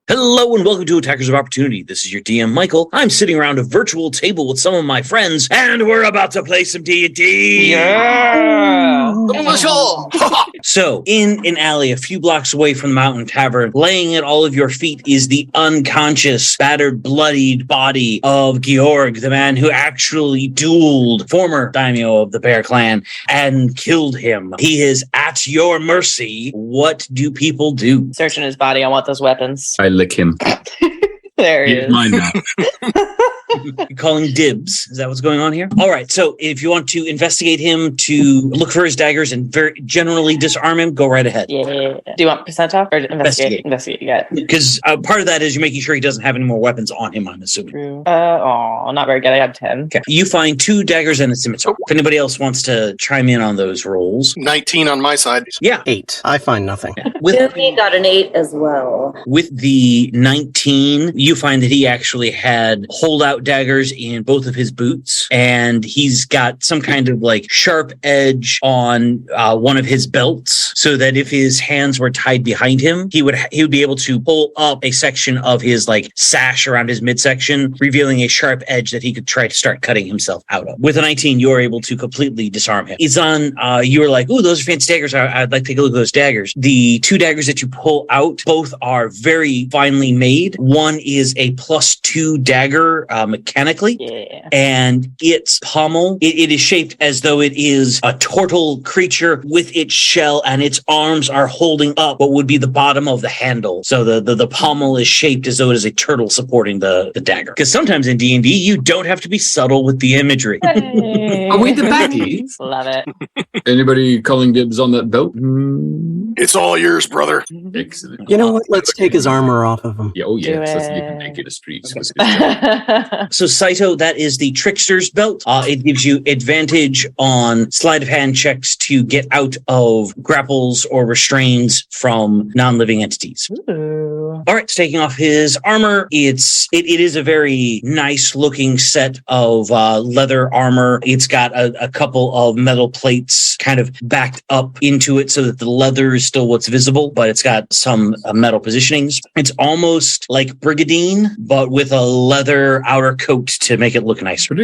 Hello and welcome to Attackers of Opportunity. This is your DM, Michael. I'm sitting around a virtual table with some of my friends, and we're about to play some D&D. Yeah! So, in an alley a few blocks away from the Mountain Tavern, laying at all of your feet is the unconscious, battered, bloodied body of Georg, the man who actually dueled former daimyo of the Bear Clan and killed him. He is at your mercy. What do people do? Searching his body. I want those weapons. I lick him. There he is. Mine now. You're calling dibs. Is that what's going on here? All right. So if you want to investigate him, to look for his daggers and very generally disarm him, go right ahead. Yeah. Do you want percent off or investigate? Investigate. You got it. Because part of that is you're making sure he doesn't have any more weapons on him, I'm assuming. True. Not very good. I had 10. Okay. You find 2 daggers and a scimitar. If anybody else wants to chime in on those rolls. 19 on my side. Yeah. 8. I find nothing. He got an 8 as well. With the 19, you find that he actually had holdout daggers in both of his boots, and he's got some kind of like sharp edge on one of his belts, so that if his hands were tied behind him, he would be able to pull up a section of his like sash around his midsection, revealing a sharp edge that he could try to start cutting himself out of. With a 19, you're able to completely disarm him. Izan, you were like, "Ooh, those are fancy daggers. I'd like to take a look at those daggers." The 2 daggers that you pull out, both are very finely made. One is a +2 dagger mechanically, and its pommel, it is shaped as though it is a turtle creature with its shell, and its arms are holding up what would be the bottom of the handle. So the pommel is shaped as though it is a turtle supporting the dagger. Because sometimes in D&D, you don't have to be subtle with the imagery. Hey. Are we the baddies? Love it. Anybody calling dibs on that belt? It's all yours, brother. Excellent. You know what? Let's take his armor off of him. Yeah, oh yeah, Do so it. you can take it to streets. So Saito, that is the Trickster's Belt. It gives you advantage on sleight of hand checks to get out of grapples or restraints from non-living entities. Ooh. All right, so taking off his armor, it is a very nice looking set of leather armor. It's got a couple of metal plates kind of backed up into it so that the leather is still what's visible, but it's got some metal positionings. It's almost like Brigadine, but with a leather outer coat to make it look nicer.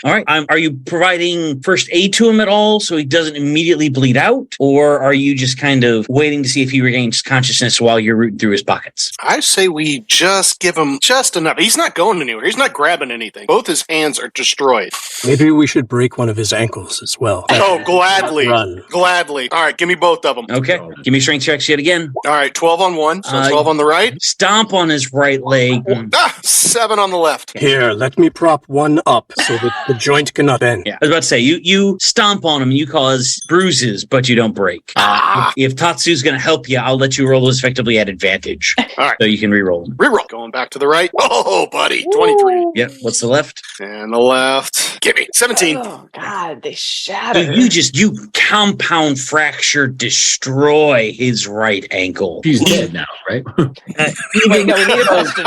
All right, are you providing first aid to him at all so he doesn't immediately bleed out, or are you just kind of waiting to see if he regains consciousness while you're rooting through his pockets? I say we just give him just enough. He's not going anywhere. He's not grabbing anything. Both his hands are destroyed. Maybe we should break one of his ankles as well. Oh, gladly. Run. Gladly. All right, give me both of them. Okay, give me strength checks yet again. All right, 12 on one, so 12 on the right. Stomp on his right leg. 7 on the left. Here, let me prop one up so that the joint cannot bend. Yeah, I was about to say, you stomp on him, you cause bruises, but you don't break. If Tatsu's going to help you, I'll let you roll those effectively at advantage. All right. So you can re-roll them. Reroll. Going back to the right. Oh, buddy. 23. Yep, what's the left? And the left. Give me 17. Oh, God, they So shatter. you compound fracture destroy his right ankle. He's dead now, right? Wait, no, we need to question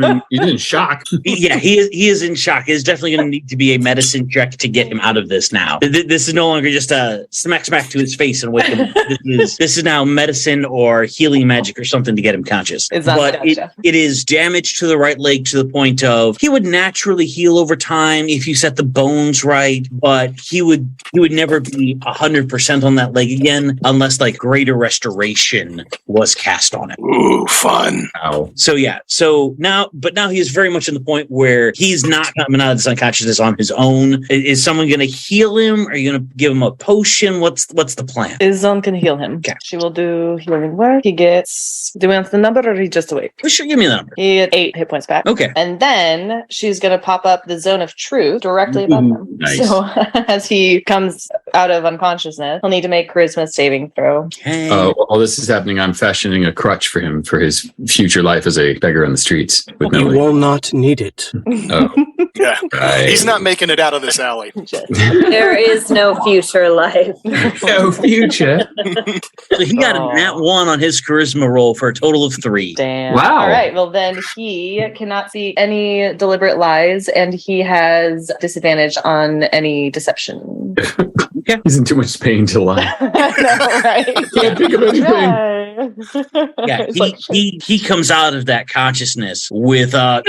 him. He's in shock. Yeah, he is in shock. It's definitely going to need to be a medicine check to get him out of this now. This is no longer just a smack to his face and wake him up. This is now medicine or healing magic or something to get him conscious. But it is damage to the right leg to the point of he would naturally heal over time if you set the bones right, but he would never be 100% on that leg again unless like greater restoration was cast on it. Ooh, fun. Ow. So yeah, now he is very much in the point where he's not coming out of this unconsciousness on his own. Is someone going to heal him? Are you going to give him a potion? What's the plan? Izon can heal him. Okay. She will do healing work. He gets... Do we want the number or he just awake? Sure, give me the number. He had 8 hit points back. Okay. And then she's going to pop up the zone of truth directly above him. Nice. So as he comes out of unconsciousness, he'll need to make charisma saving throw. Okay. While this is happening, I'm fashioning a crutch for him for his future life as a beggar on the streets with no You leg. will not need it. Oh, Yeah. right. He's not making it out of this alley. There is no future life. No future. So he got a nat 1 on his charisma roll for a total of 3. Damn. Wow. All right. Well, then he cannot see any deliberate lies, and he has disadvantage on any deception. He's in too much pain to lie. I know, right? Can't think of anything. Right. Yeah, It's like, he comes out of that consciousness with Lie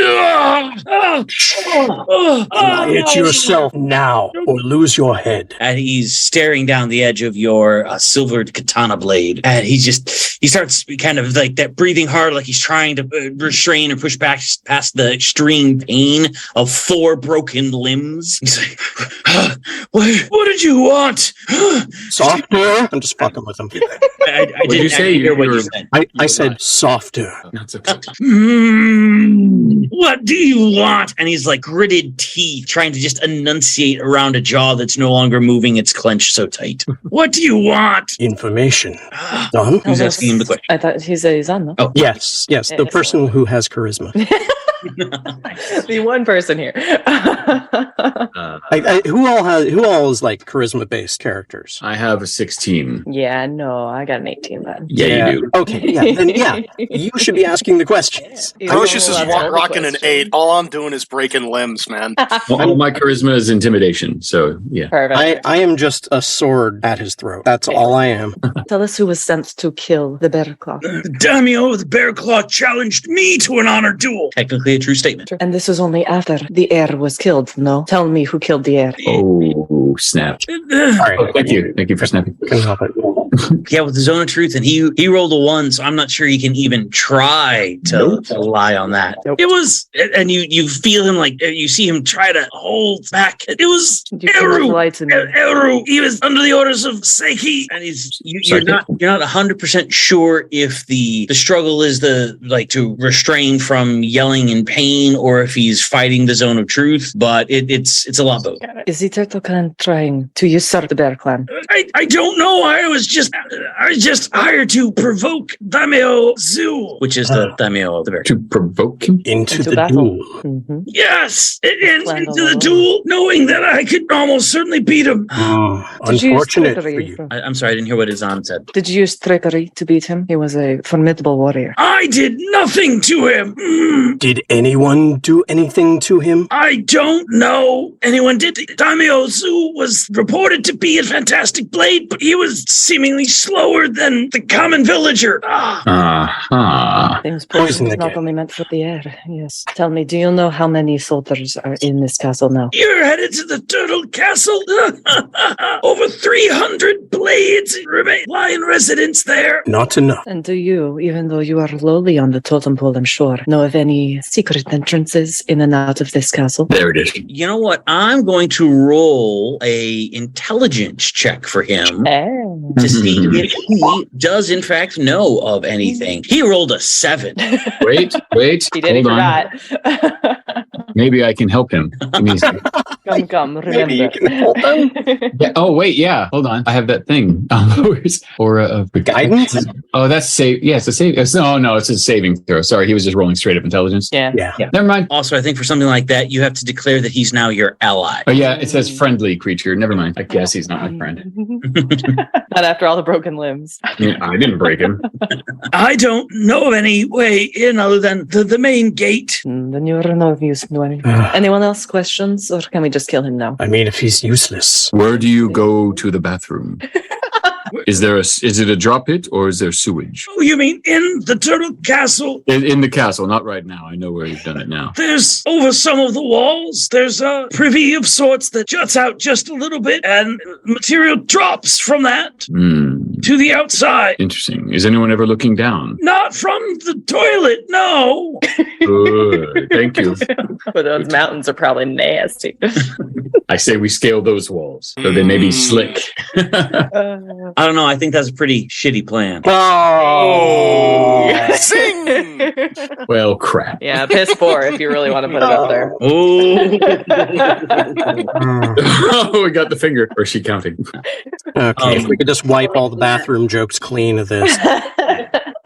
it yourself now, or lose your head. and he's staring down the edge of your silvered katana blade, and he starts kind of like that, breathing hard, like he's trying to restrain or push back past the extreme pain of 4 broken limbs. He's like, what did you want? Softer? I'm just fucking with him. I What'd you didn't say? hear what You you were- said. I said softer. Not so good. What do you want? And he's like gritted teeth, trying to just enunciate around a jaw that's no longer moving. It's clenched so tight. What do you want? Information. Done? Who's asking him the question? I thought he's a Zan, no? Oh, Yes, the person who has charisma. The one person here. Who all is like charisma based characters? I have a 16. Yeah, no, I got an 18 then. Yeah, you do. Okay, then you should be asking the questions. Procious is Well, rocking an 8. All I'm doing is breaking limbs, man. Well, all my charisma is intimidation, so yeah. Perfect. I am just a sword at his throat. That's all I am. Tell us who was sent to kill the bear claw. Daimyo of the Bear Claw challenged me to an honor duel. Technically a true statement. And this was only after the heir was killed, no? Tell me who killed the heir. Oh, snap. All right, Oh, thank you. Thank you for snapping. couldn't help it. Yeah, with the zone of truth, and he rolled a 1, so I'm not sure he can even try to lie on that. Nope. It was, and you feel him like you see him try to hold back. It was You cannot lie to me. Eru. He was under the orders of Seiki, and you're not 100% sure if the struggle is to refrain from yelling in pain, or if he's fighting the zone of truth. But it's a lot both. Is the Turtle Clan trying to usurp the Bear Clan? I don't know. I was just hired to provoke Daimyo Zu, which is the Daimyo of the bear. To provoke him? Into the battle. duel. Mm-hmm. Yes, Planned into all the along. duel, knowing that I could almost certainly beat him. Did you use Unfortunate for trickery? you. I'm sorry, I didn't hear what Izan said. Did you use trickery to beat him? He was a formidable warrior. I did nothing to him. Did anyone do anything to him? I don't know anyone did. Daimyo Zu was reported to be a fantastic blade, but he was seemingly slower than the common villager. Things Poison poison is not again. only meant for the air. Yes. Tell me, do you know how many soldiers are in this castle now? You're headed to the Turtle Castle. Over 300 blades lie in residence there. Not enough. And do you, even though you are lowly on the totem pole, I'm sure, know of any secret entrances in and out of this castle? There it is. You know what? I'm going to roll a intelligence check for him to see if he does in fact know of anything. He rolled a 7. Wait. He did, he Hold on. forgot. Maybe I can help him. Give me a second. Come, remember. Maybe you can help them. Yeah. Oh, wait. Yeah. Hold on. I have that thing. Or Guidance? Oh, that's save. Yeah, it's a save. No, it's a saving throw. Sorry, he was just rolling straight up intelligence. Yeah. Yeah. Never mind. Also, I think for something like that, you have to declare that he's now your ally. Oh, yeah. It says friendly creature. Never mind. I guess he's not my friend. Not after all the broken limbs. Yeah, I didn't break him. I don't know of any way in other than the main gate. Then you are no use. Anyone else questions, or can we just kill him now? I mean, if he's useless. Where do you go to the bathroom? Is it a drop pit or is there sewage? Oh, you mean in the Turtle Castle? In the castle, not right now. I know where you've done it now. There's over some of the walls, there's a privy of sorts that juts out just a little bit, and material drops from that to the outside. Interesting. Is anyone ever looking down? Not from the toilet, no. Good. Thank you. But those mountains are probably nasty. I say we scale those walls so they may be slick. I don't know. I think that's a pretty shitty plan. Oh! Sing! Well, crap. Yeah, piss poor if you really want to put it up there. Oh, we got the finger. Or is she counting? Okay, if we could just wipe all the bathroom jokes clean of this.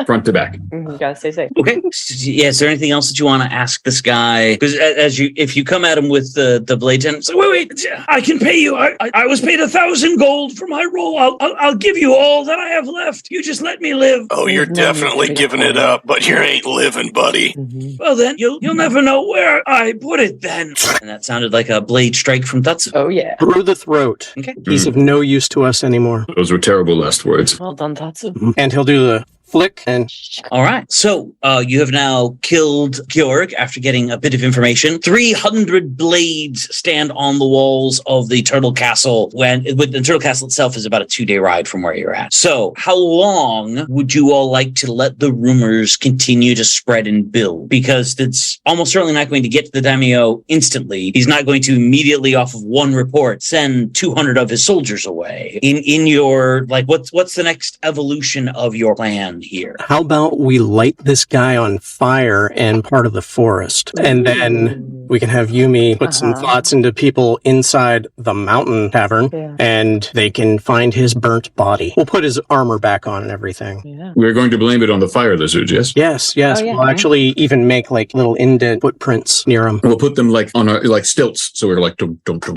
Front to back. You gotta stay safe. Okay. Yeah. Is there anything else that you want to ask this guy? Because if you come at him with the blades and say, wait, I can pay you. I was paid 1,000 gold for my role. I'll give you all that I have left. You just let me live. Oh, you're definitely giving it up, but you ain't living, buddy. Well, then you'll never know where I put it. Then, and that sounded like a blade strike from Tatsu. Oh yeah. Through the throat. Okay. He's of no use to us anymore. Those were terrible last words. Well done, Tatsu. And he'll do the flick, and All right. So you have now killed Georg after getting a bit of information. 300 blades stand on the walls of the Turtle Castle. The Turtle Castle itself is about a 2-day ride from where you're at. So how long would you all like to let the rumors continue to spread and build? Because it's almost certainly not going to get to the daimyo instantly. He's not going to immediately off of one report send 200 of his soldiers away. In your, like, what's the next evolution of your plan here? how about we light this guy on fire in part of the forest, and then we can have Yumi put some thoughts into people inside the mountain tavern, and they can find his burnt body. We'll put his armor back on and everything. Yeah. We're going to blame it on the fire lizards, yes? Yes. Oh, yeah. We'll actually even make like little indent footprints near him. We'll put them like on our like stilts, so we're like dum, dum, dum.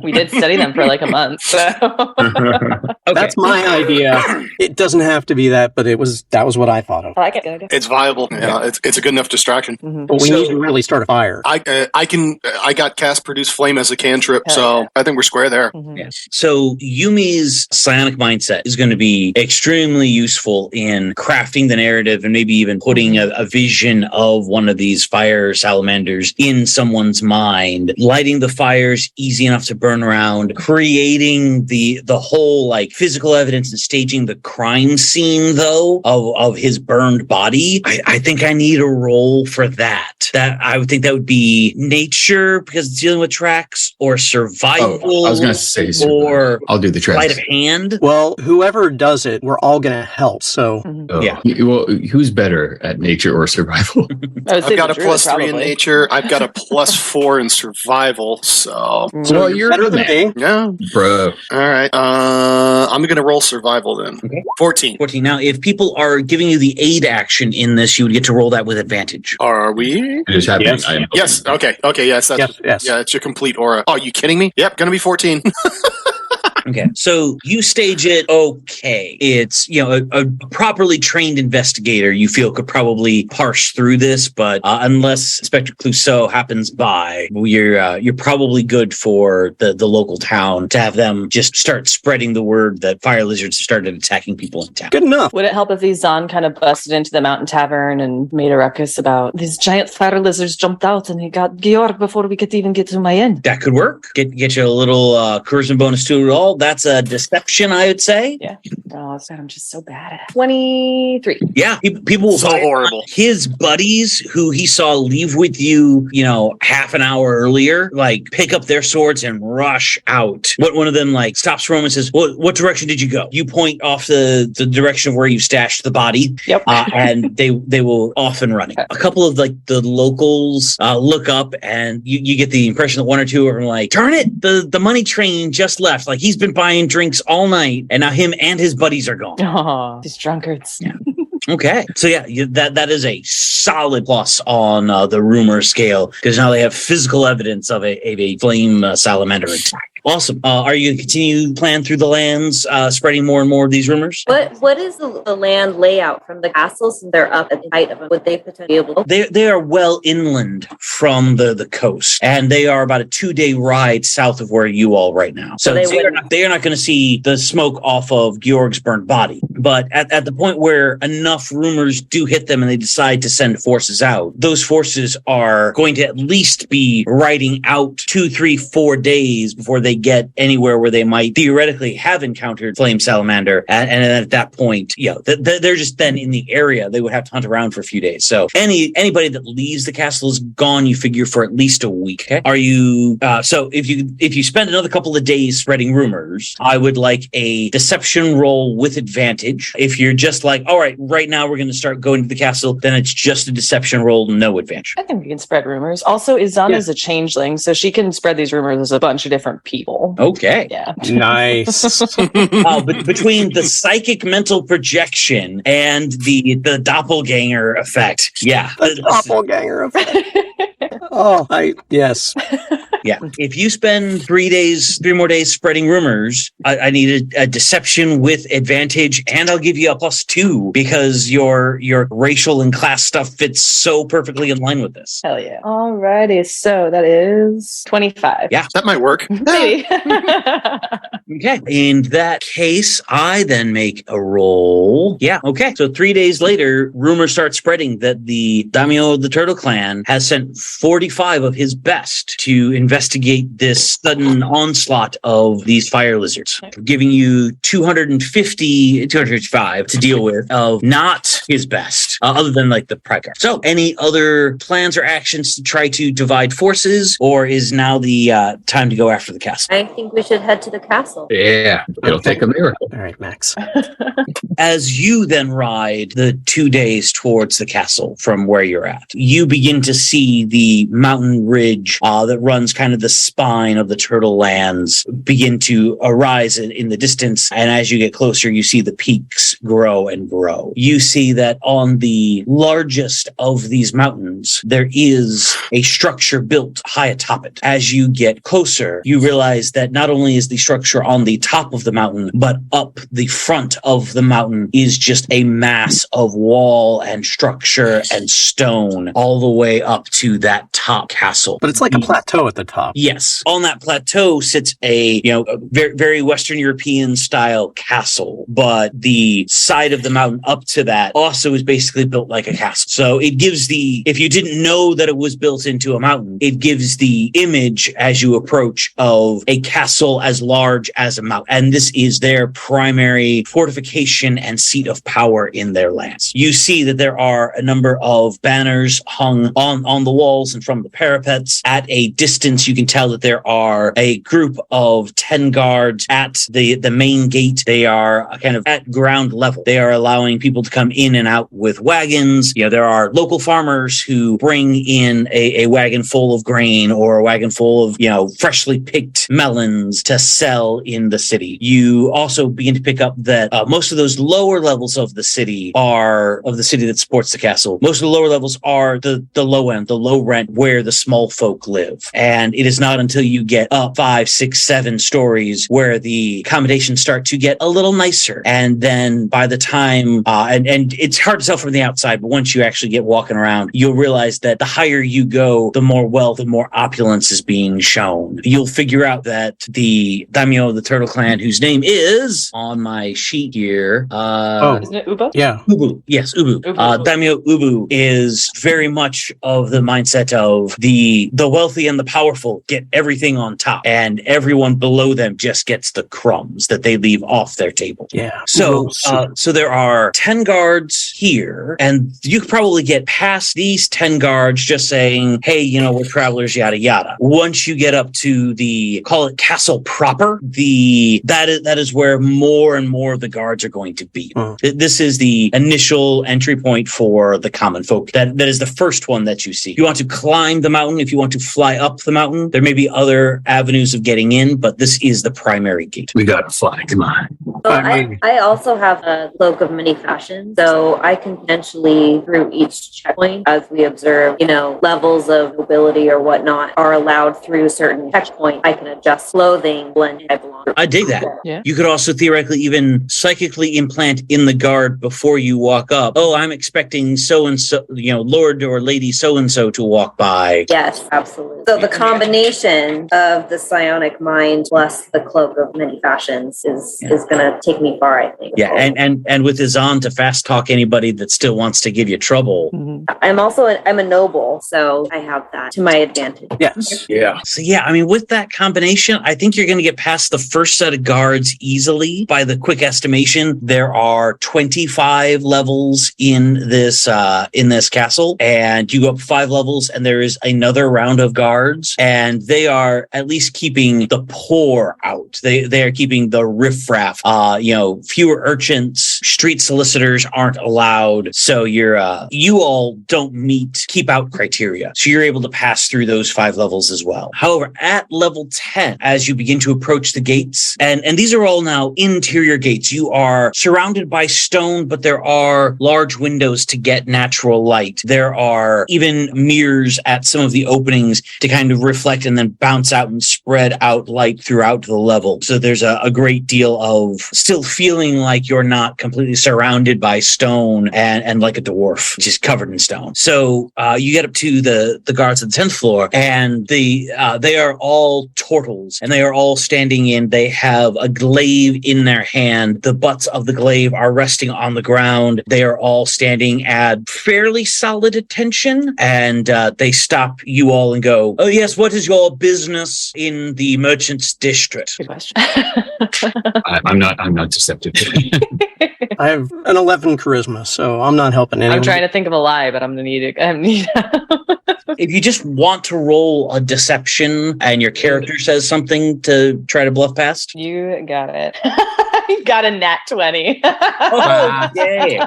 We did study them for like a month. So. Okay. That's my idea. It doesn't have to be that, but that was what I thought of. I like it. Good idea. It's viable. Yeah, it's a good enough distraction. But we need to really start a fire. I got cast produce flame as a cantrip, so I think we're square there. Yes. So Yumi's psionic mindset is going to be extremely useful in crafting the narrative and maybe even putting a vision of one of these fire salamanders in someone's mind. Lighting the fires easy enough to burn around, creating the whole like physical evidence and staging the crime scene though of his burned body. I think I need a role for that. That I would think that would be nature because it's dealing with tracks, or survival. Oh, I was going to say or I'll do the tracks. sleight of hand. Well, whoever does it, we're all going to help. So Yeah. Well, who's better at nature or survival? I've got a +3 in nature. I've got a +4 in survival. So Well, you're better than me. yeah, bro. all right. I'm gonna roll survival then. Okay. 14. 14. Now, if people are giving you the aid action in this, you would get to roll that with advantage. Are we? It is happening. Yes. I am. Yes. Okay. Yes. That's Yes. yeah. It's your complete aura. Oh, you kidding me? Yep. Gonna be 14. Okay. So you stage it okay. It's, a properly trained investigator you feel could probably parse through this, but unless Inspector Clouseau happens by, you're probably good for the local town to have them just start spreading the word that fire lizards have started attacking people in town. Good enough. Would it help if these Zon kind of busted into the mountain tavern and made a ruckus about these giant fire lizards jumped out and he got Georg before we could even get to my end? That could work. Get you a little charisma bonus to it all. That's a deception, I would say. Yeah. Oh, I'm just so bad at it. 23. Yeah, people will So find horrible. his buddies who he saw leave with you, half an hour earlier, like pick up their swords and rush out. One of them like stops Roman and says, what direction did you go? You point off the direction of where you stashed the body. Yep. And they will off and running. A couple of like the locals look up and you get the impression that one or two are like, darn it, the money train just left. Like he's been buying drinks all night and now him and his buddies are gone. Oh, these drunkards. Yeah. Okay. So yeah, that is a solid plus on the rumor scale because now they have physical evidence of a flame salamander attack. Awesome. Are you going to continue plan through the lands, spreading more and more of these rumors? What is the land layout from the castle since they're up at the height of it? Would they potentially be able to? They are well inland from the coast, and they are about a 2-day ride south of where you all right now. So they are not going to see the smoke off of Georg's burnt body. But at the point where enough rumors do hit them and they decide to send forces out, those forces are going to at least be riding out 2, 3, 4 days before they get anywhere where they might theoretically have encountered flame salamander. And at that point, they're just then in the area. They would have to hunt around for a few days. So anybody that leaves the castle is gone, you figure, for at least a week. Okay? Are you, so if you spend another couple of days spreading rumors, I would like a deception roll with advantage. If you're just like, all right now we're going to start going to the castle, then it's just a deception roll, no advantage. I think we can spread rumors. Also, Izana is a changeling, so she can spread these rumors as a bunch of different people. Okay. Yeah. Nice. But between the psychic mental projection and the doppelganger effect, yeah. The doppelganger effect. Yes. Yeah. If you spend 3 more days spreading rumors, I need a deception with advantage, and I'll give you a +2 because your racial and class stuff fits so perfectly in line with this. Hell yeah. Alrighty, so that is 25. Yeah. That might work. Maybe. Okay. In that case, I then make a roll. Yeah. Okay. So 3 days later, rumors start spreading that the daimyo of the Turtle Clan has sent 45 of his best to investigate this sudden onslaught of these fire lizards, giving you 255 to deal with of not his best, other than like the pride guard. So any other plans or actions to try to divide forces, or is now the time to go after the castle? I think we should head to the castle. Yeah, it'll take a miracle. All right, Max. As you then ride the 2 days towards the castle from where you're at, you begin to see the mountain ridge that runs kind of the spine of the Turtle Lands begin to arise in the distance. And as you get closer, you see the peaks grow and grow. You see that on the largest of these mountains, there is a structure built high atop it. As you get closer, you realize that not only is the structure on the top of the mountain, but up the front of the mountain is just a mass of wall and structure and stone all the way up to that top castle. But it's like a plateau at the top. Yes. On that plateau sits a very, very Western European style castle, but the side of the mountain up to that also is basically built like a castle. So it gives if you didn't know that it was built into a mountain, it gives the image as you approach of a castle as large as a mountain. And this is their primary fortification and seat of power in their lands. You see that there are a number of banners hung on the walls and from the parapets. At a distance, you can tell that there are a group of 10 guards at the main gate. They are kind of at ground level. They are allowing people to come in and out with wagons. There are local farmers who bring in a wagon full of grain or a wagon full of, freshly picked melons to sell in the city. You also begin to pick up that most of those lower levels of the city that supports the castle, most of the lower levels are the low end, the low rent where the small folk live. And it is not until you get up 5, 6, 7 stories where the accommodations start to get a little nicer. And then by the time, and it's hard to tell from the outside, but once you actually get walking around, you'll realize that the higher you go, the more wealth and more opulence is being shown. You'll figure out that the daimyo of the Turtle Clan, whose name is on my sheet here. Isn't it Ubo? Yeah. Ubu. Yes, Ubu. Daimyo Ubu is very much of the mindset of the wealthy and the powerful get everything on top, and everyone below them just gets the crumbs that they leave off their table. Yeah. So there are 10 guards here, and you could probably get past these 10 guards just saying, hey, we're travelers, yada, yada. Once you get up to call it castle proper, that is where more and more of the guards are going to be. This is the initial entry point for the common folk. That is the first one that you see. If you want to climb the mountain, if you want to fly up the mountain, there may be other avenues of getting in, but this is the primary gate. We got to fly. Come on. So I also have a cloak of many fashions, so I can potentially, through each checkpoint, as we observe, levels of nobility or whatnot are allowed through certain checkpoints. I can adjust clothing, blend I belong. I dig that. Yeah. You could also theoretically even psychically implant in the guard before you walk up. Oh, I'm expecting so-and-so, Lord or Lady so-and-so to walk by. Yes, absolutely. So the combination of the psionic mind plus the cloak of many fashions is going to take me far, I think. Yeah, and with Izan to fast talk anybody that still wants to give you trouble. Mm-hmm. I'm a noble, so I have that to my advantage. Yes. Yeah. So with that combination, I think you're going to get past the first set of guards easily. By the quick estimation, there are 25 levels in this castle, and you go up 5 levels, and there is another round of guards, and they are at least keeping the poor out. They are keeping the riffraff. Fewer urchins. Street solicitors aren't allowed, so you all don't meet keep out criteria. So you're able to pass through those 5 levels as well. However, at level 10, as you begin to approach the gates, and these are all now interior gates, you are surrounded by stone, but there are large windows to get natural light. There are even mirrors at some of the openings to kind of reflect and then bounce out and spread out light throughout the level. So there's a great deal of still feeling like you're not completely surrounded by stone and like a dwarf, just covered in stone. So you get up to the guards on the 10th floor, and they are all turtles, and they are all standing in. They have a glaive in their hand. The butts of the glaive are resting on the ground. They are all standing at fairly solid attention, and they stop you all and go, "Oh yes, what is your business in the merchant's district?" Good question. I'm not deceptive. I have an 11 charisma, so I'm not helping anyone. I'm trying to think of a lie, but I'm gonna need it. If you just want to roll a deception and your character says something to try to bluff past. You got it. You got a nat 20. Oh, yay.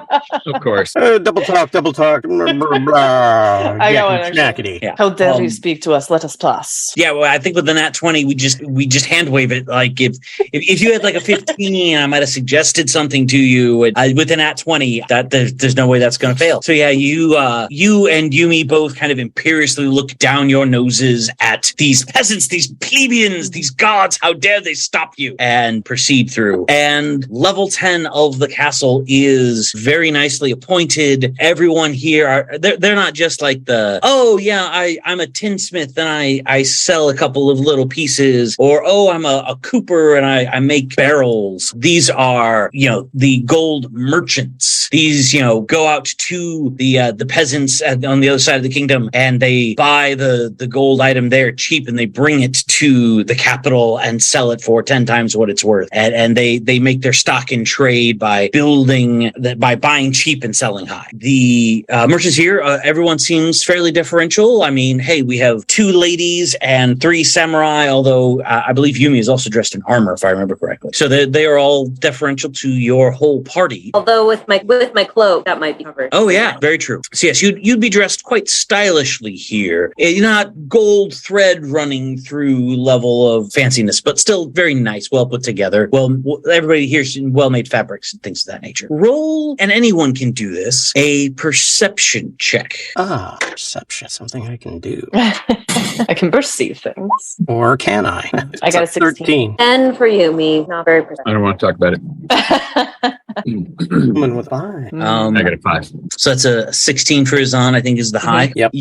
Of course. Double talk. Blah, blah. I got one, Snackety. Yeah. How dare you speak to us? Let us pass. Yeah, well, I think with the nat 20, we just hand wave it. Like if you had like a 15, I might have suggested something to you. With the nat 20, that there's no way that's going to fail. So yeah, you and Yumi both kind of imperiously look down your noses at these peasants, these plebeians, these gods. How dare they stop you? And proceed through. And level 10 of the castle is very nicely appointed. Everyone here they're not just like I'm a tinsmith and I sell a couple of little pieces, or I'm a cooper and I make barrels. These are, the gold merchants. These, go out to the peasants on the other side of the kingdom, and they buy the gold item there cheap, and they bring it to the capital and sell it for 10 times what it's worth. And they make their stock in trade by buying cheap and selling high. The merchants here, everyone seems fairly differential. I mean, hey, we have 2 ladies and 3 samurai, although I believe Yumi is also dressed in armor, if I remember correctly. So they are all deferential to your whole party. Although with my cloak, that might be covered. Oh yeah, very true. So yes, you'd be dressed quite stylishly here. You're not gold thread running through level of fanciness, but still very nice, well put together. Well, everybody here's well-made fabrics and things of that nature. Roll, and anyone can do this, a perception check. Perception, something I can do. I can perceive things. Or can I? I got a 16. 10 for you, me. Not very perceptive. I don't want to talk about it. Coming with 5. I got a 5. So that's a 16 for Izan, I think is the high. Yep.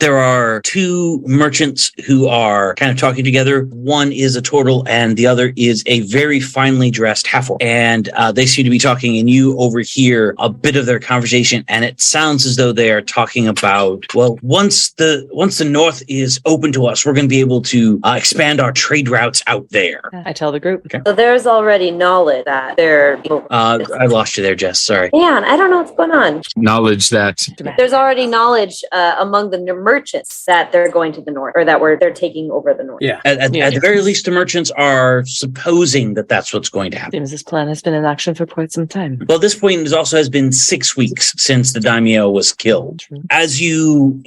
There are 2 merchants who are kind of talking together. One is a turtle and the other is a very finely dressed half-orc. And they seem to be talking, and you overhear a bit of their conversation, and it sounds as though they are talking about, well, once the north is open to us, we're going to be able to expand our trade routes out there. I tell the group. Okay. So there's already knowledge that they're... I lost you there, Jess. Sorry. Man, I don't know what's going on. Knowledge that There's already knowledge among the merchants that they're going to the north, or that they're taking over the north. Yeah. At the very least, the merchants are supposing that that's what's going to happen. Seems this plan has been in action for quite some time. Well, at this point, it also has been 6 weeks since the daimyo was killed. As you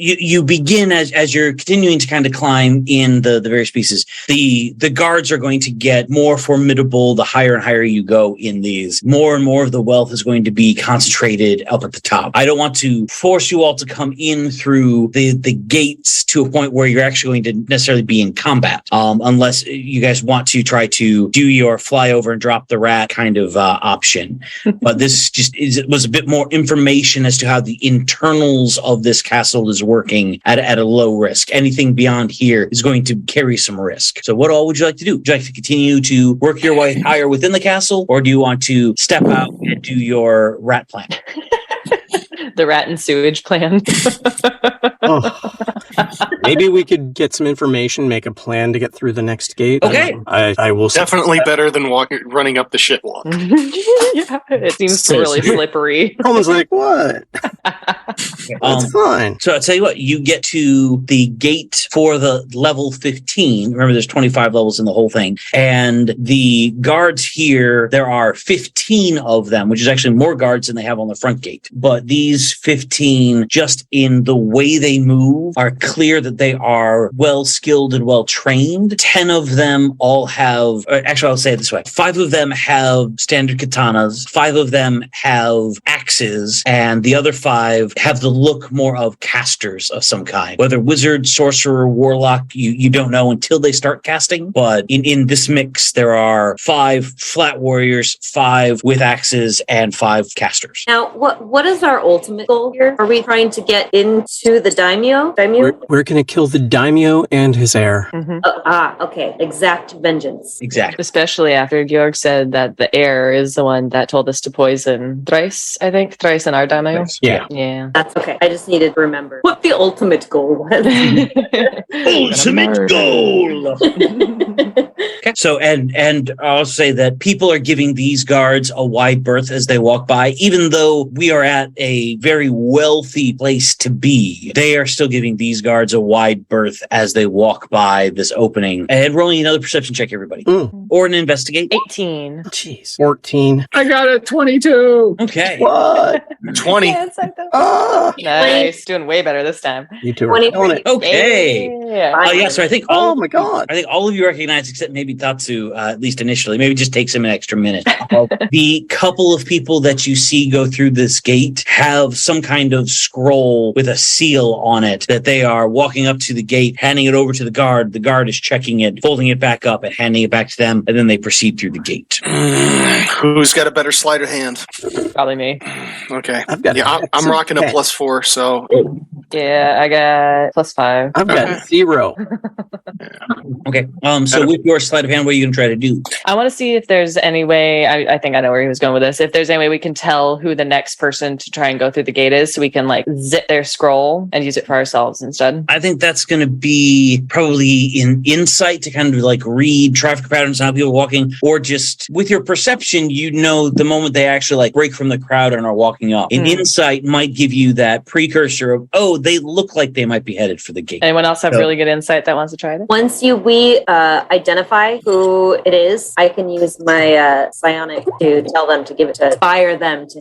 begin, as you're continuing to kind of climb in the various pieces, the guards are going to get more formidable the higher and higher you go in these. More and more of the wealth is going to be concentrated up at the top. I don't want to force you all to come in through the gates to a point where you're actually going to necessarily be in combat, unless you guys want to try to do your fly over and drop the rat kind of option. But this was a bit more information as to how the internals of this castle is working at a low risk. Anything beyond here is going to carry some risk. So what all would you like to do? Would you like to continue to work your way higher within the castle, or do you want to step out and do your rat plan? The rat and sewage plan. Maybe we could get some information, make a plan to get through the next gate. Okay. I will Definitely better than running up the shit walk. Yeah, it seems really slippery. Coleman's like, what? That's fine. So I'll tell you what, you get to the gate for the level 15. Remember, there's 25 levels in the whole thing. And the guards here, there are 15 of them, which is actually more guards than they have on the front gate. But these 15, just in the way they move, are clear that they are well skilled and well trained. 10 of them all have, actually, I'll say it this way. 5 of them have standard katanas. 5 of them have axes, and the other 5 have the look more of casters of some kind. Whether wizard, sorcerer, warlock, you don't know until they start casting. But in this mix, there are 5 flat warriors, 5 with axes, and 5 casters. Now, what is our ultimate goal here? Are we trying to get into the daimyo? We're going to kill the daimyo and his heir. Okay. Exact vengeance. Exactly. Especially after Georg said that the heir is the one that told us to poison Thrice, I think. Thrice and our daimyo. Yeah. Yeah. That's okay. I just needed to remember what the ultimate goal was. Ultimate goal. Okay. So, and I'll say that people are giving these guards a wide berth as they walk by, even though we are at a very wealthy place to be. They are still giving these guards a wide berth as they walk by this opening. And rolling another perception check, everybody, or an investigate. 18. Jeez. 14. I got a 22. Okay. What? 20. Nice. Doing way better this time. You two are killing it. Okay. Yeah. So I think all. Oh my god. I think all of you recognize, except maybe Tatsu, at least initially. Maybe it just takes him an extra minute. The couple of people that you see go through this gate have some kind of scroll with a seal on it that they are walking up to the gate, handing it over to the guard. The guard is checking it, folding it back up, and handing it back to them, and then they proceed through the gate. Who's got a better sleight of hand? Probably me. Okay. I've got I'm rocking a +4, so. Yeah, I got +5. I've got 0. Okay. So with your sleight of hand, what are you going to try to do? I want to see if there's any way, I think I know where he was going with this, if there's any way we can tell who the next person to try and go through the gate is so we can like zip their scroll and use it for ourselves instead. I think that's going to be probably in insight to kind of like read traffic patterns and how people are walking, or just with your perception, you know, the moment they actually like break from the crowd and are walking up. An insight might give you that precursor of, oh, they look like they might be headed for the gate. Anyone else have really good insight that wants to try this? Once we identify who it is, I can use my psionic to tell them to give it to fire them to.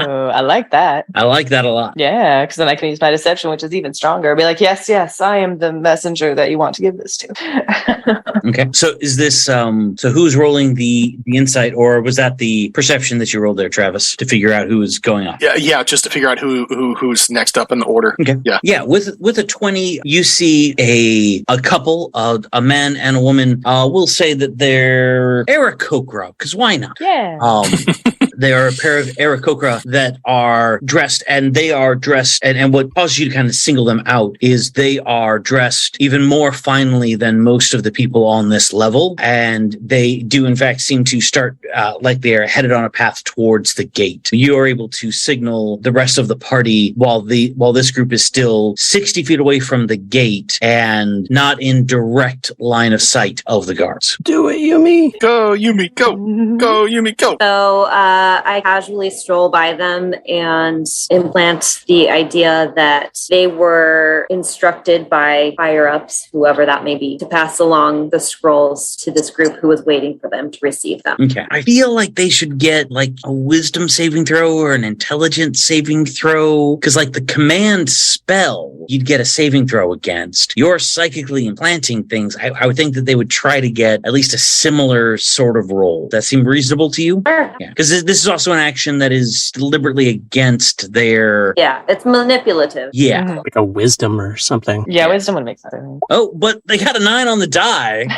Oh, I like that. I like that a lot. Yeah, because then I can use my deception, which is even stronger. Be like, yes, I am the messenger that you want to give this to. Okay. So is this so who's rolling the insight, or was that the perception that you rolled there, Travis, to figure out who was going off? Yeah, just to figure out who's next up in the order. Okay. Yeah. With a 20, you see a couple, a man and a woman. We'll say that they're Aarakocra, because why not? Yeah. They are a pair of Aarakocra that are dressed, and they are dressed, and what causes you to kind of single them out is they are dressed even more finely than most of the people on this level, and they do in fact seem to start like they are headed on a path towards the gate. You are able to signal the rest of the party while this group is still 60 feet away from the gate and not in direct line of sight of the guards. Do it, Yumi. Go, Yumi, go. Go, Yumi, go. So I casually stroll by them and implant the idea that they were instructed by higher-ups, whoever that may be, to pass along the scrolls to this group who was waiting for them to receive them. Okay. I feel like they should get like a wisdom saving throw or an intelligence saving throw, because like the command spell you'd get a saving throw against. You're psychically implanting things. I would think that they would try to get at least a similar sort of roll. That seem reasonable to you? Sure. Yeah. Because this is also an action that is deliberately against their... Yeah, it's manipulative. Yeah. Like a wisdom or something. Yeah, wisdom would make sense. Oh, but they got a 9 on the die.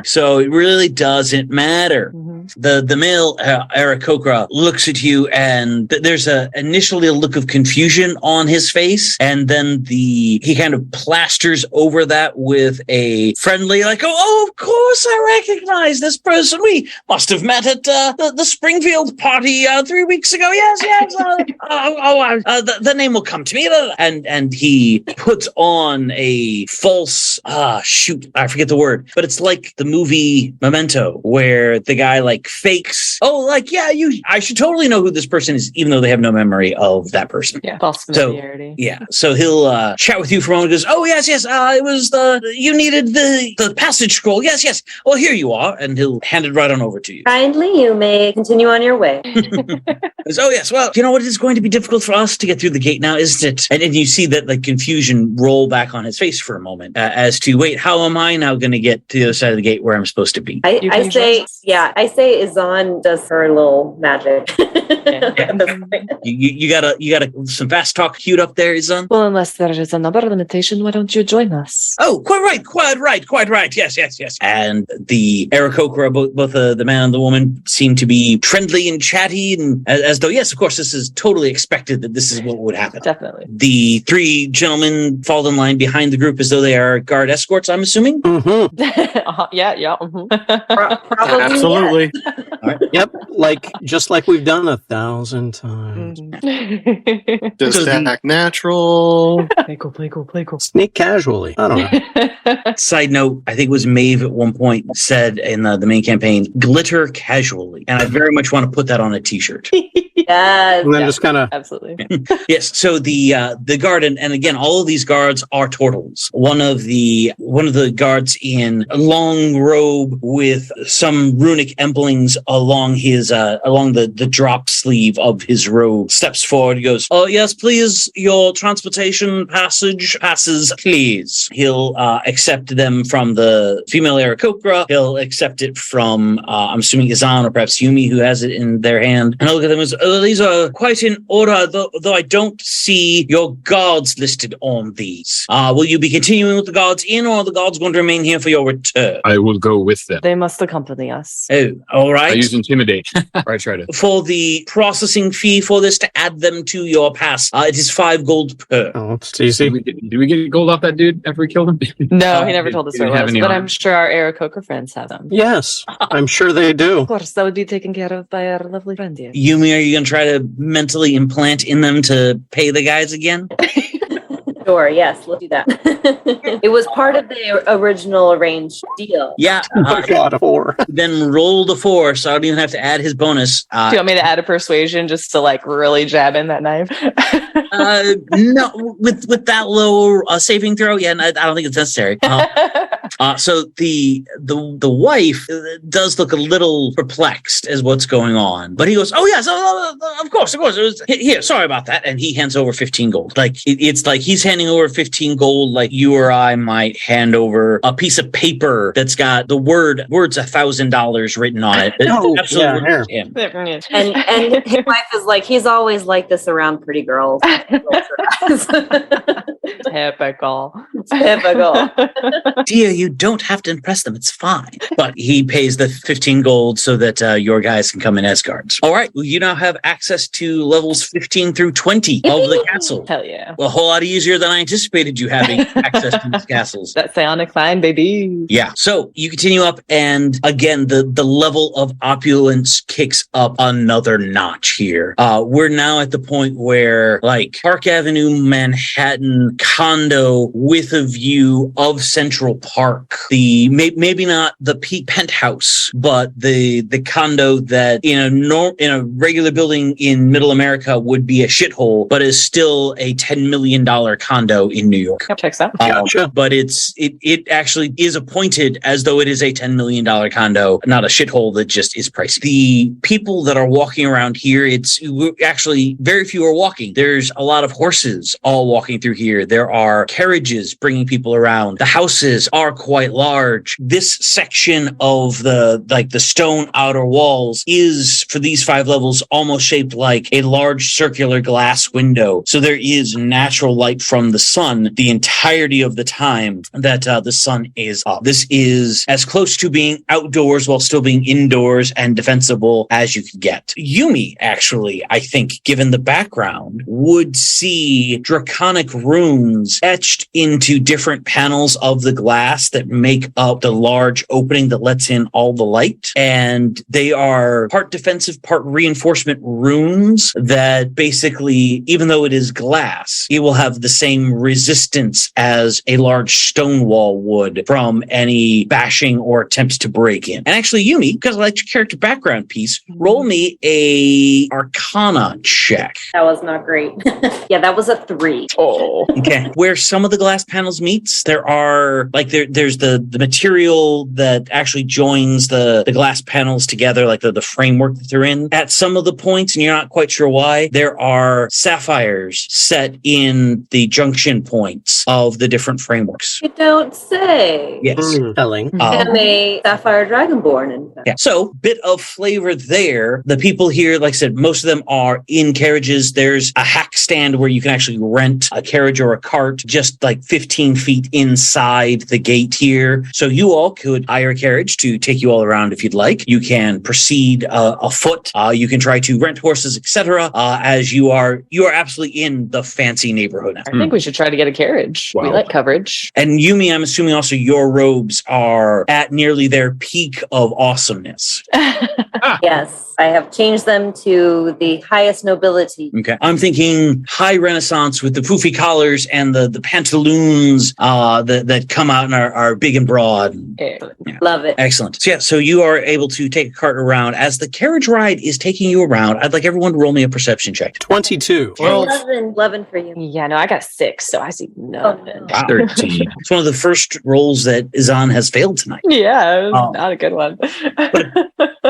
So it really doesn't matter. The male Aarakocra looks at you, and there's initially a look of confusion on his face, and then he kind of plasters over that with a friendly, like, oh, of course I recognize this person. We must have met at the Springfield party 3 weeks ago. Yes. The name will come to me. And he puts on a false, I forget the word, but it's like the movie Memento, where the guy like like fakes. Oh, like, yeah, I should totally know who this person is, even though they have no memory of that person. Yeah, false familiarity. So he'll chat with you for a moment. Goes, oh yes, it was you needed the passage scroll. Yes. Well, here you are, and he'll hand it right on over to you. Kindly, you may continue on your way. Goes, oh yes, well, you know what? It is going to be difficult for us to get through the gate now, isn't it? And then you see that like confusion roll back on his face for a moment as to wait, how am I now going to get to the other side of the gate where I'm supposed to be? I say Izan does her little magic. You got some fast talk queued up there, Izan? Well, unless there is a number limitation, why don't you join us? Oh, quite right. Yes. And the Aarakocra, both the man and the woman, seem to be friendly and chatty, and as though, yes, of course, this is totally expected that this is what would happen. Definitely. The three gentlemen fall in line behind the group as though they are guard escorts, I'm assuming? Mm-hmm. Yeah. Mm-hmm. Probably. Absolutely. Right. Yep, just like we've done 1,000 times. Just act natural. Play cool. Sneak casually. I don't know. Side note, I think it was Maeve at one point said in the main campaign, glitter casually. And I very much want to put that on a t-shirt. Yes. And then just kind of Absolutely. Yes. So the guard, and again, all of these guards are turtles. One of the guards in a long robe with some runic emblems along his along the drop sleeve of his robe steps forward. He goes, "Oh yes, please, your transportation passes, please." He'll accept them from the female Aarakocra. He'll accept it from I'm assuming Izan or perhaps Yumi, who has it in their hand, and I'll look at them as, these are quite in order, though I don't see your guards listed on these. Will you be continuing with the guards in, or are the guards going to remain here for your return? I will go with them. They must accompany us. Oh, all right. I use intimidate. Or I try to. For the processing fee for this to add them to your pass, it is 5 gold per. oh, it's easy. Do we get gold off that dude after we killed him? No, he never told us where didn't it have was, any but on. I'm sure our Aarakocra friends have them. Yes, I'm sure they do. Of course, that would be taken care of by our lovely friend here. Yumi, are you going to try to mentally implant in them to pay the guys again? Sure, yes, let's do that. It was part of the original arranged deal. Yeah. Oh, God, a 4. Then roll the 4, so I don't even have to add his bonus. Do you want me to add a persuasion just to like really jab in that knife? No, with that low saving throw, yeah, I don't think it's necessary. So the wife does look a little perplexed as what's going on, but he goes, "Oh yes, of course. It was, here, sorry about that." And he hands over 15 gold. Like it's like he's handing over 15 gold, like you or I might hand over a piece of paper that's got the words $1,000 written on it. Oh, Absolutely. yeah, him. And his wife is like, he's always like this around pretty girls. Typical. Dear, you don't have to impress them. It's fine. But he pays the 15 gold so that your guys can come in as guards. All right. Well, you now have access to levels 15 through 20 of the castle. Hell yeah. A whole lot easier than I anticipated you having access to these castles. That psionic line, baby. Yeah. So you continue up, and again, the level of opulence kicks up another notch here. We're now at the point where, like, Park Avenue, Manhattan condo with a view of Central Park. Maybe not the peak penthouse, but the condo that in a regular building in Middle America would be a shithole, but is still a $10 million condo in New York. Yep, checks out. Gotcha. But it actually is appointed as though it is a $10 million condo, not a shithole that just is pricey. The people that are walking around here, actually very few are walking. There's a lot of horses all walking through here. There are carriages bringing people around. The houses are quite large. This section of the stone outer walls is, for these 5 levels, almost shaped like a large circular glass window. So there is natural light from the sun the entirety of the time that the sun is up. This is as close to being outdoors while still being indoors and defensible as you could get. Yumi, actually, I think, given the background, would see draconic runes etched into different panels of the glass that make up the large opening that lets in all the light. And they are part defensive, part reinforcement runes that basically, even though it is glass, it will have the same resistance as a large stone wall would from any bashing or attempts to break in. And actually, Yumi, because I like your character background piece, roll me a Arcana check. That was not great. Yeah, that was a 3. Oh. Okay. Where some of the glass panels meets, there's the material that actually joins the glass panels together, like the framework that they're in. At some of the points, and you're not quite sure why, there are sapphires set in the junction points of the different frameworks. You don't say. Yes. Telling. I'm a Sapphire Dragonborn, in fact. Yeah. So, bit of flavor there. The people here, like I said, most of them are in carriages. There's a hack stand where you can actually rent a carriage or a cart just like 15 feet inside the gate here. So you all could hire a carriage to take you all around if you'd like. You can proceed afoot. You can try to rent horses, etc. As you are absolutely in the fancy neighborhood now. I think we should try to get a carriage. Wow. We like coverage. And Yumi, I'm assuming also your robes are at nearly their peak of awesomeness. Yes, I have changed them to the highest nobility. Okay. I'm thinking high Renaissance with the poofy collars and the pantaloons that come out and are big and broad. Yeah. Love it. Excellent. So, yeah, so you are able to take a cart around. As the carriage ride is taking you around, I'd like everyone to roll me a perception check. 22. 11 for you. Yeah, no, I got 6, so I see nothing. Wow. 13. It's one of the first rolls that Izan has failed tonight. Yeah, it was Oh. not a good one.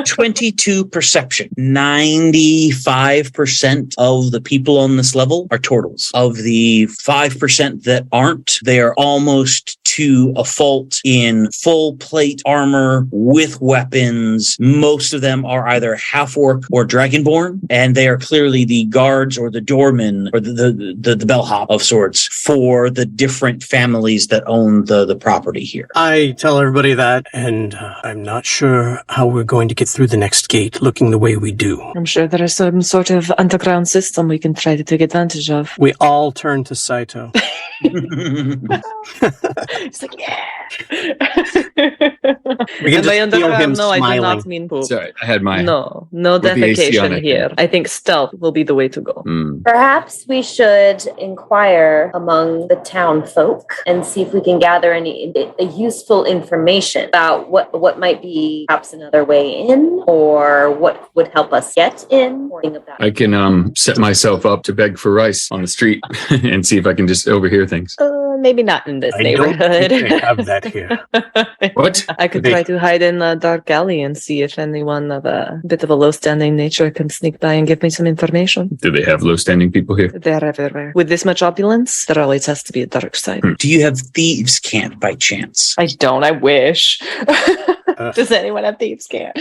22 perception. 95% of the people on this level are turtles. Of the 5% that aren't, they are almost to a fault in full plate armor with weapons. Most of them are either half orc or dragonborn, and they are clearly the guards or the doormen or the bellhop of sorts for the different families that own the property here. I tell everybody that, and I'm not sure how we're going to get through the next gate looking the way we do. I'm sure there is some sort of underground system we can try to take advantage of. We all turn to Saito. It's like, yeah. We can And by just feel him underground, no, I do smiling. not mean poop. Sorry, I had my. No With the AC on defecation it. here. I think stealth will be the way to go. Perhaps we should inquire among the town folk and see if we can gather any useful information about what might be perhaps another way in, or what would help us get in. Or anything of that. I can set myself up to beg for rice on the street and see if I can just overhear things. Maybe not in this I don't neighborhood. think they have that here. What? I could They- try to hide in a dark alley and see if anyone of a bit of a low-standing nature can sneak by and give me some information. Do they have low-standing people here? They're everywhere. With this much opulence, there always has to be a dark side. Do you have thieves' cant by chance? I don't. I wish. Does anyone have thieves' cant?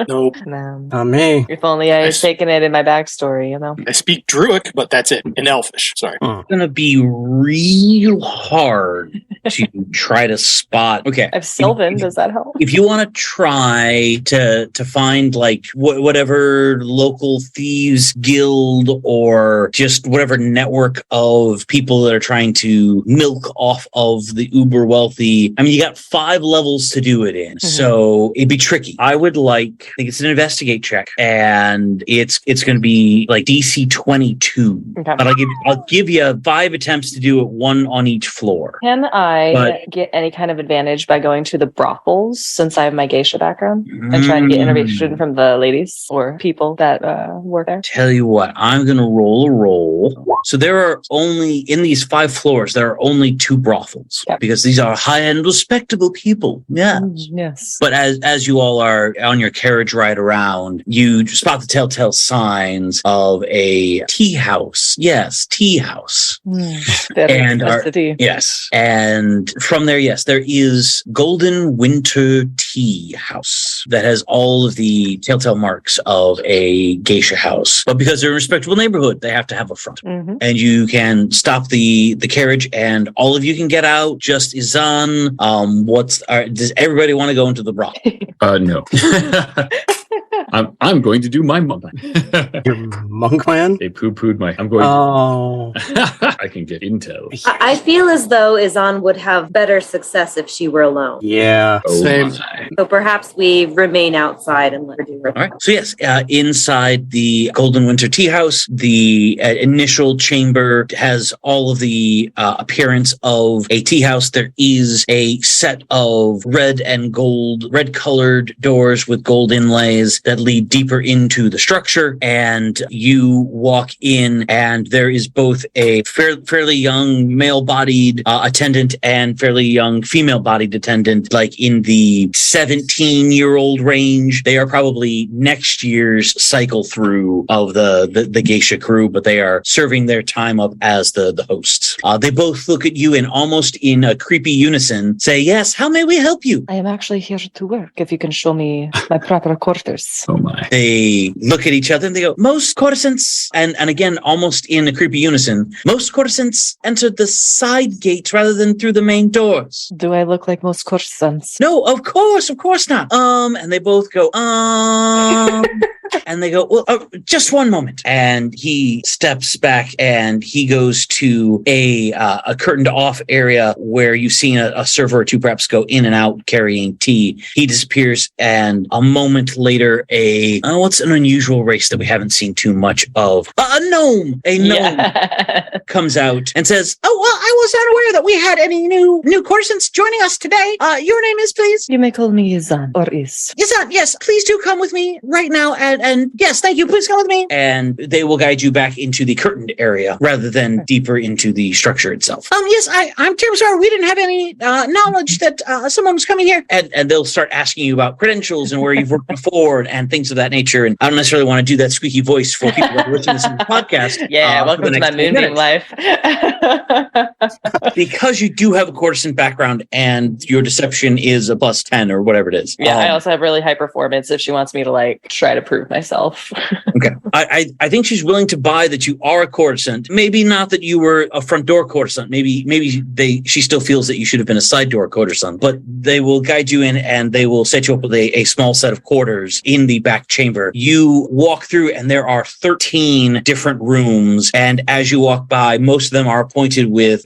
Nope. No. Not me. If only I had taken it in my backstory, you know. I speak Druic, but that's it. In Elfish. Sorry. It's going to be real hard to try to spot. Okay. I have Sylvan. Does that help? If you want to try to find like whatever local thieves guild or just whatever network of people that are trying to milk off of the uber wealthy, I mean, you got 5 levels to do it in, so it'd be tricky. I would I think it's an investigate check, and it's going to be like DC 22. Okay. But I'll give you 5 attempts to do it, 1 on each floor. Can I But- get any kind of advantage by going to the brothels since I have my geisha background and trying to get information from the ladies or people that work there? Tell you what, I'm going to roll a roll. So there are only, in these 5 floors, there are only 2 brothels Yep. because these are high-end, respectable people. Yeah. Yes. But as you all are on your carriage ride around, you spot the telltale signs of a tea house. Yes, tea house. And That's our- the tea. Yes. And from there, yes, there is Golden Winter Tea House that has all of the telltale marks of a geisha house. But because they're a respectable neighborhood, they have to have a front. Mhm. And you can stop the carriage and all of you can get out. Just Izan. Does everybody want to go into the brothel? No. I'm going to do my mama. Your Monk Man? They poo-pooed my... I'm going Oh. I can get intel. I feel as though Izan would have better success if she were alone. Yeah. Oh Same. my. So perhaps we remain outside and let her do her. All right. So yes, inside the Golden Winter Tea House, the initial chamber has all of the appearance of a tea house. There is a set of red colored doors with gold inlays that lead deeper into the structure. And you walk in, and there is both a fairly young male-bodied attendant and fairly young female-bodied attendant, like in the 17-year-old range. They are probably next year's cycle through of the geisha crew, but they are serving their time up as the hosts. They both look at you and almost in a creepy unison say, "Yes, how may we help you?" I am actually here to work. If you can show me my proper quarters. Oh my. They look at each other and they go, "Most courtesans," and again, almost in a creepy unison, "most courtesans entered the side gates rather than through the main doors." Do I look like most courtesans? "No, of course not." And they both go, and they go, "Well, just one moment." And he steps back and he goes to a curtained off area where you've seen a server or two perhaps go in and out carrying tea. He disappears, and a moment later, what's an unusual race that we haven't seen too much of? A gnome comes out and says, "Oh, well, I was not aware that we had any new courtesans joining us today. Your name is, please?" You may call me Izan or Is. "Izan, yes, please do come with me right now. And yes, thank you. Please come with me." And they will guide you back into the curtained area rather than deeper into the structure itself. Yes, I'm terribly sorry. We didn't have any knowledge that someone was coming here. And they'll start asking you about credentials and where you've worked before and things of that nature. And I don't necessarily want to do that squeaky voice for people that listen to this podcast. Yeah, welcome to my moonbeam life. Because you do have a courtesan background and your deception is a +10 or whatever it is. Yeah, I also have really high performance if she wants me to like try to prove myself. Okay. I think she's willing to buy that you are a courtesan. Maybe not that you were a front door courtesan. Maybe she still feels that you should have been a side door courtesan. But they will guide you in and they will set you up with a small set of quarters in the back chamber. You walk through and there are 13 different rooms. And as you walk by, most of them are appointed with,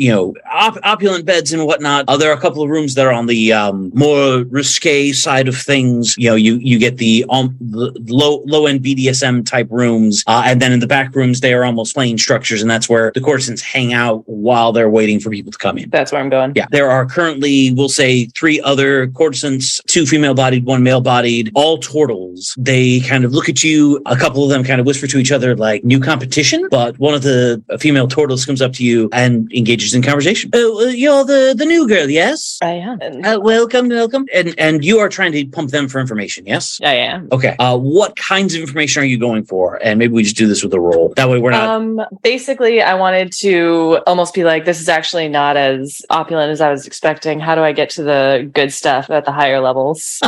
opulent beds and whatnot. There are a couple of rooms that are on the more risque side of things. You get the low end BDSM type rooms, and then in the back rooms they are almost plain structures, and that's where the courtesans hang out while they're waiting for people to come in. That's where I'm going. Yeah, there are currently, we'll say, 3 other courtesans, 2 female-bodied, 1 male-bodied, all turtles. They kind of look at you. A couple of them kind of whisper to each other like new competition, but one of the female turtles comes up to you and engages in conversation. "Oh, you're the new girl, yes?" I am. Welcome. And you are trying to pump them for information, yes? I am. Okay. What kinds of information are you going for? And maybe we just do this with a roll. That way we're not... Basically, I wanted to almost be like, this is actually not as opulent as I was expecting. How do I get to the good stuff at the higher levels?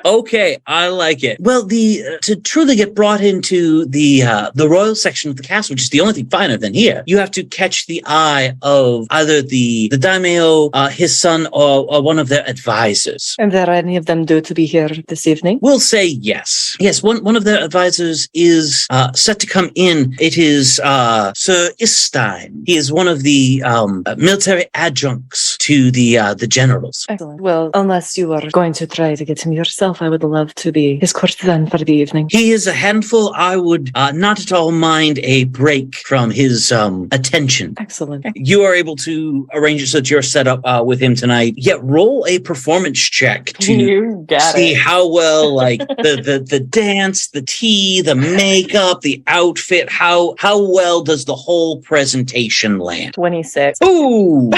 Okay, I like it. Well, to truly get brought into the royal section of the castle, which is the only thing finer than here, you have to catch the eye of either the daimyo, his son, or one of their advisors. And are any of them due to be here this evening? We'll say yes. Yes, one of their advisors is set to come in. It is Sir Istein. He is one of the military adjuncts to the generals. Excellent. Well, unless you are going to try to get him yourself, I would love to be his courtesan for the evening. He is a handful. I would not at all mind a break from his attention. Excellent. You are able to arrange it so that you're set up with him tonight. Yet roll a performance check to see how well, like the dance, the tea, the makeup, the outfit, how well does the whole presentation land? 26. Ooh.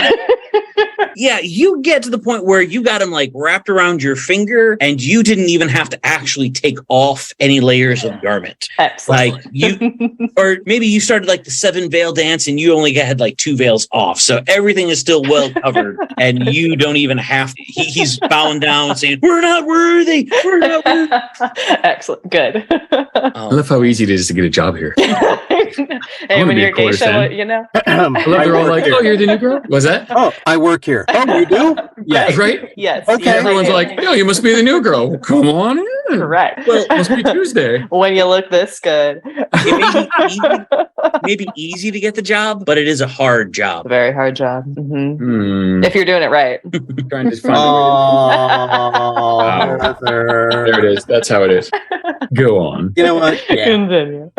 Yeah, you get to the point where you got him like wrapped around your finger and you didn't even have to actually take off any layers of garment. Excellent. Like you, or maybe you started like the 7 veil dance and you only had like 2 veils off. So everything is still well covered and you don't even have to, he's bowing down and saying, "We're not worthy. We're not worthy." Excellent. Good. I love how easy it is to get a job here. Hey, wanna when be a you're a geisha, courtesan. you know. I love they're all like, oh, you're the new girl? Was that? Oh, I work here. Oh, you do? Yes. Right? Yes. Okay. yes, I Everyone's do. like, yo, you must be the new girl. Well, come on in. Correct. Well, Must be Tuesday. When you look this good. Maybe easy to get the job, but it is a hard job. Very hard job. If you're doing it right. Trying to find a way Oh, there it is. That's how it is. Go on. You know what? Yeah, Continue.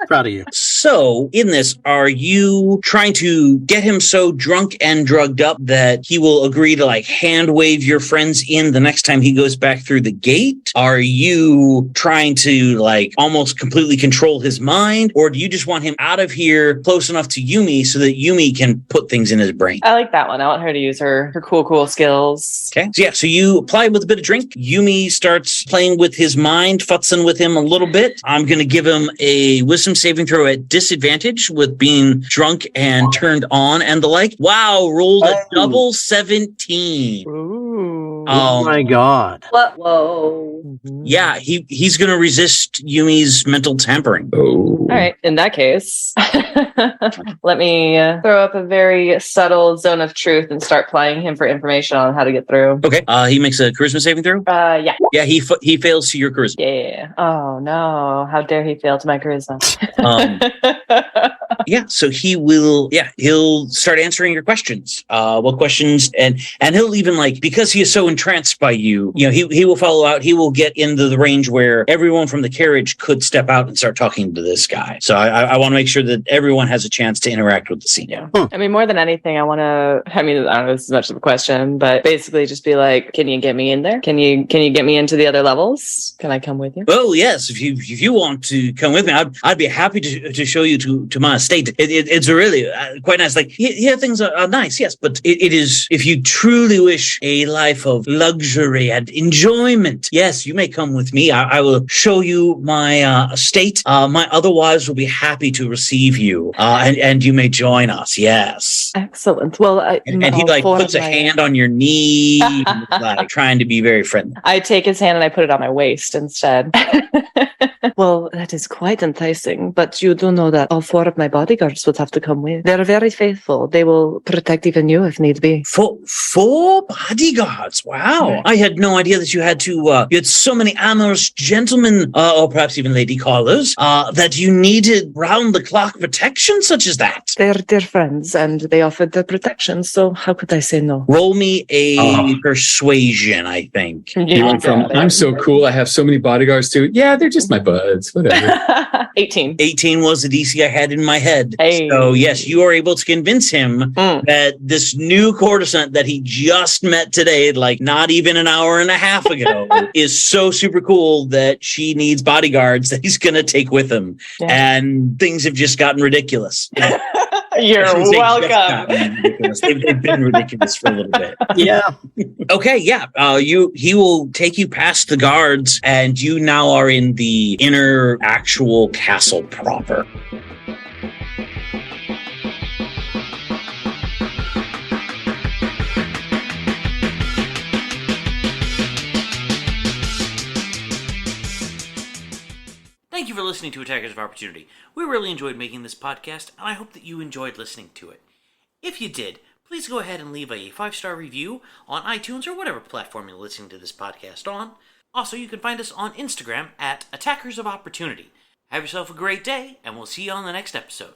proud of you. So, in this, are you trying to get him so drunk and drugged up that he will agree to like hand wave your friends in the next time he goes back through the gate? Are you trying to like almost completely control his mind? Or do you just want him out of here close enough to Yumi so that Yumi can put things in his brain? I like that one. I want her to use her cool skills. Okay. So, yeah, so you apply with a bit of drink. Yumi starts playing with his mind, futzing with him a little bit. I'm going to give him a wisdom saving throw at disadvantage with being drunk and turned on and the like. Wow, rolled a double 17. Ooh. Oh my God. What? Whoa. Yeah, he's going to resist Yumi's mental tampering. Oh. All right. In that case, let me throw up a very subtle zone of truth and start plying him for information on how to get through. Okay. He makes a charisma saving throw. Yeah. Yeah, he fails to your charisma. Yeah. Oh no! How dare he fail to my charisma? Yeah, so he'll start answering your questions. What questions? And he'll even like, because he is so entranced by you, he will follow out. He will get into the range where everyone from the carriage could step out and start talking to this guy. So I want to make sure that everyone has a chance to interact with the scene. Yeah. I mean, more than anything, I don't know if this is much of a question, but basically just be like, can you get me in there? Can you get me into the other levels? Can I come with you? Oh yes, if you want to come with me, I'd be happy to show you to my estate. It's really quite nice. Like here things are nice, yes, but it is, if you truly wish a life of luxury and enjoyment, yes, you may come with me. I will show you my estate. My other wives will be happy to receive you, and you may join us. Yes. Excellent. Well, and he like puts a hand on your knee, like trying to be very friendly. I take his hand and I put it on my waist instead. Well, that is quite enticing, but you do know that all 4 of my bodyguards would have to come with. They're very faithful. They will protect even you if need be. Four bodyguards. Wow. Right. I had no idea that you had to, you had so many amorous gentlemen, or perhaps even lady callers, that you needed round the clock protection such as that. They're dear friends and they offered their protection, so how could I say no? Roll me a persuasion, I think. You went from, I'm so cool, I have so many bodyguards, to, yeah, they're just my buds, whatever. 18. 18 was the DC I had in my head. Hey. So, yes, you are able to convince him that this new courtesan that he just met today, like not even an hour and a half ago, is so super cool that she needs bodyguards that he's going to take with him. Yeah. And things have just gotten ridiculous. You're welcome. They've been ridiculous for a little bit. Yeah. Okay, yeah. He will take you past the guards, and you now are in the inner actual castle proper. Thank you for listening to Attackers of Opportunity. We really enjoyed making this podcast, and I hope that you enjoyed listening to it. If you did, please go ahead and leave a 5-star review on iTunes or whatever platform you're listening to this podcast on. Also, you can find us on Instagram at Attackers of Opportunity. Have yourself a great day, and we'll see you on the next episode.